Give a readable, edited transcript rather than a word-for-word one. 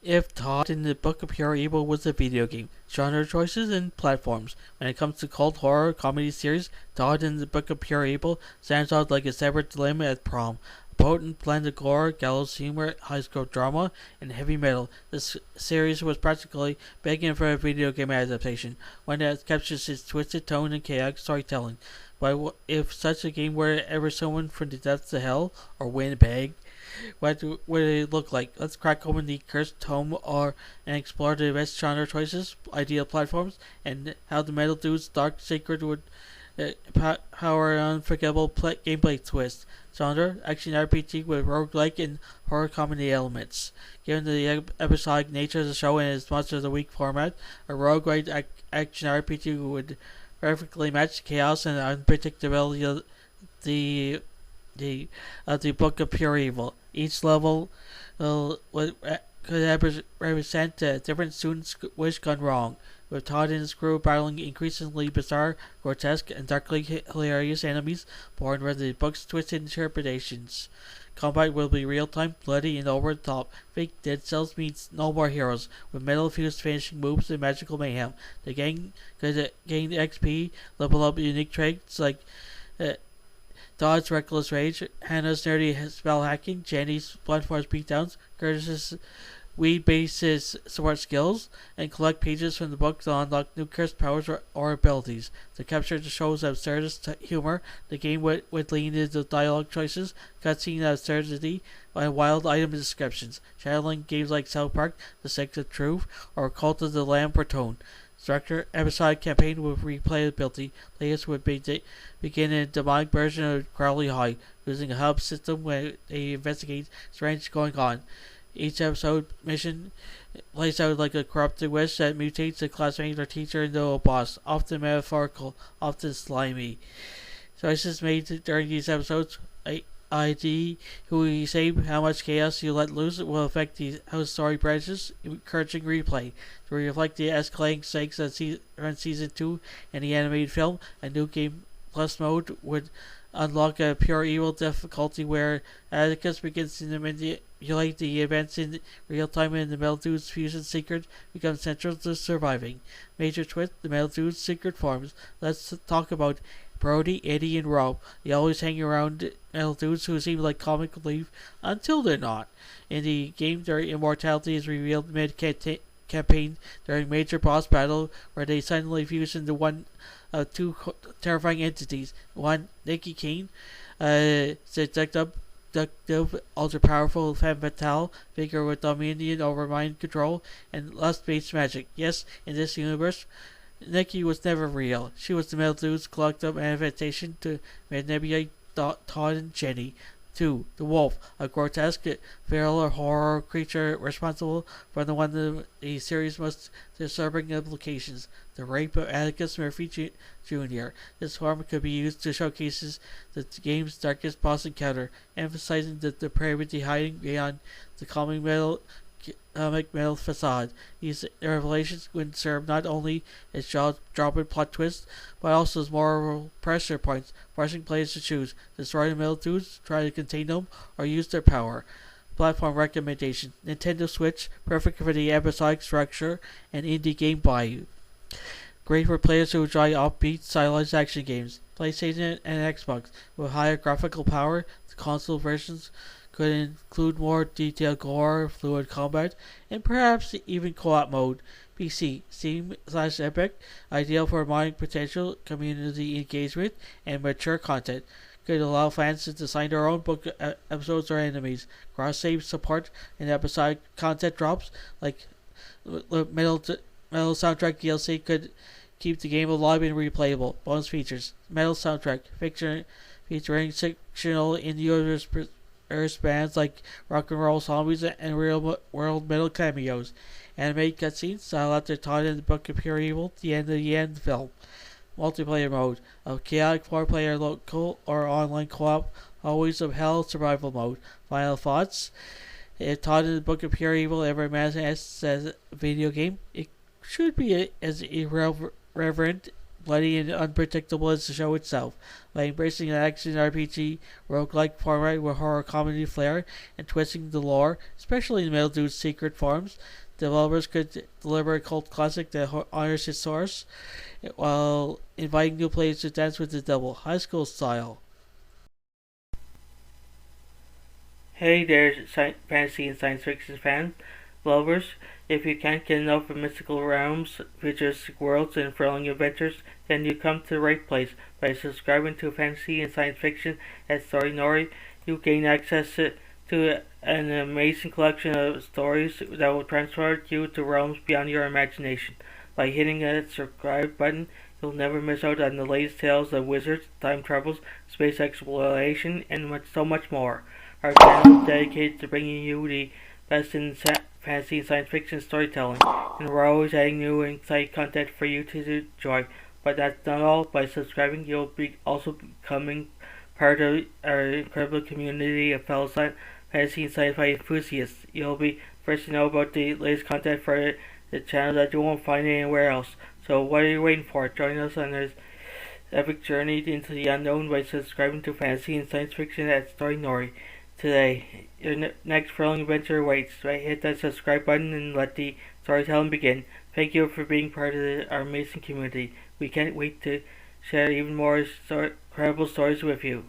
If Todd in the Book of Pure Evil was a video game, genre choices and platforms. When it comes to cult horror comedy series, Todd in the Book of Pure Evil stands out like a separate dilemma at prom. A potent blend of gore, gallows humor, high school drama, and heavy metal. This series was practically begging for a video game adaptation, one that captures its twisted tone and chaotic storytelling. But if such a game were ever summoned from the depths of hell, or Winnipeg, what would it look like? Let's crack open the cursed tome and explore the best genre choices, ideal platforms, and how the Metal Dude's dark secret would power an unforgettable gameplay twist. Genre, action RPG with roguelike and horror comedy elements. Given the episodic nature of the show and its Monster of the Week format, a roguelike action RPG would perfectly match the chaos and unpredictability of the Book of Pure Evil. Each level could represent a different student's wish gone wrong, with Todd and his crew battling increasingly bizarre, grotesque, and darkly hilarious enemies born from the book's twisted interpretations. Combat will be real-time, bloody, and over-the-top. Fake Dead Cells meets No More Heroes, with metal-fused finishing moves and magical mayhem. The gang could gain XP, level up unique traits like Todd's reckless rage, Hannah's nerdy spell hacking, Jenny's blunt force beatdowns, Curtis's weed-based support skills, and collect pages from the book to unlock new cursed powers or abilities. To capture the show's absurdist humor, the game would lean into dialogue choices, cutscene absurdity, and wild item descriptions, channeling games like South Park, The Six of Truth, or Cult of the Lamb for tone. Structure, episodic campaign with replayability. Players would begin a demonic version of Crowley High, using a hub system where they investigate strange going on. Each episode mission plays out like a corrupted wish that mutates a classmate or teacher into a boss, often metaphorical, often slimy. Choices made during these episodes, ID, who you save, how much chaos you let loose, will affect how the story branches, encouraging replay. To reflect the escalating stakes of Season 2 and the animated film, a new Game Plus mode would unlock a pure evil difficulty where Atticus begins to manipulate the events in real time and the Metal Dude's fusion secret becomes central to surviving. Major twist, the Metal Dude's secret forms. Let's talk about Brody, Eddie, and Rob. They always hang around Metal Dudes who seem like comic relief until they're not. In the game, their immortality is revealed mid-campaign during major boss battle where they suddenly fuse into one of two terrifying entities. One, Nikki Kane, seductive, ultra-powerful femme fatale figure with dominion over mind control and lust-based magic. Yes, in this universe, Nikki was never real. She was the Metal Dude's collective manifestation to manipulate Todd and Jenny. 2. The Wolf, a grotesque, feral horror creature responsible for one of the series' most disturbing implications, the rape of Atticus Murphy Jr. This form could be used to showcase the game's darkest boss encounter, emphasizing the depravity hiding beyond the comic metal facade. These revelations would serve not only as jaw-dropping plot twists, but also as moral pressure points, forcing players to choose: destroy the Metal Dudes, try to contain them, or use their power. Platform recommendation: Nintendo Switch, perfect for the episodic structure and indie game value. Great for players who enjoy offbeat, stylized action games. PlayStation and Xbox. With higher graphical power, the console versions could include more detailed gore, fluid combat, and perhaps even co-op mode. PC, Steam/Epic, ideal for mining potential, community engagement, and mature content. Could allow fans to design their own book episodes or enemies. Cross-save support and episodic content drops, like Metal Soundtrack DLC, could keep the game alive and replayable. Bonus features: Metal Soundtrack, featuring fictional in-universe bands like Rock and Roll Zombies and Real World Metal cameos. Animated cutscenes style after Todd in the Book of Pure Evil, the end film. Multiplayer mode, a chaotic 4-player local or online co-op, always of hell survival mode. Final thoughts: if Todd in the Book of Pure Evil ever manifests as a video game, it should be as irreverent bloody and unpredictable as the show itself. By embracing an action RPG roguelike format with horror comedy flair and twisting the lore, especially in Mildew's secret forms, developers could deliver a cult classic that honors its source while inviting new players to dance with the devil, high school style. Hey there, fantasy and science fiction fans, lovers. If you can't get enough of mystical realms, futuristic worlds, and thrilling adventures, then you come to the right place. By subscribing to fantasy and science fiction at Story Nori, you gain access to an amazing collection of stories that will transport you to realms beyond your imagination. By hitting that subscribe button, you'll never miss out on the latest tales of wizards, time travels, space exploration, and so much more. Our channel is dedicated to bringing you the best in fantasy and science fiction storytelling, and we're always adding new and exciting content for you to enjoy. But that's not all. By subscribing, you'll be also becoming part of our incredible community of fellow fantasy and sci-fi enthusiasts. You'll be first to know about the latest content for the channel that you won't find anywhere else. So what are you waiting for? Join us on this epic journey into the unknown by subscribing to fantasy and science fiction at Story Nori. Today, your next thrilling adventure awaits. Right, hit that subscribe button and let the storytelling begin. Thank you for being part of our amazing community. We can't wait to share even more incredible stories with you.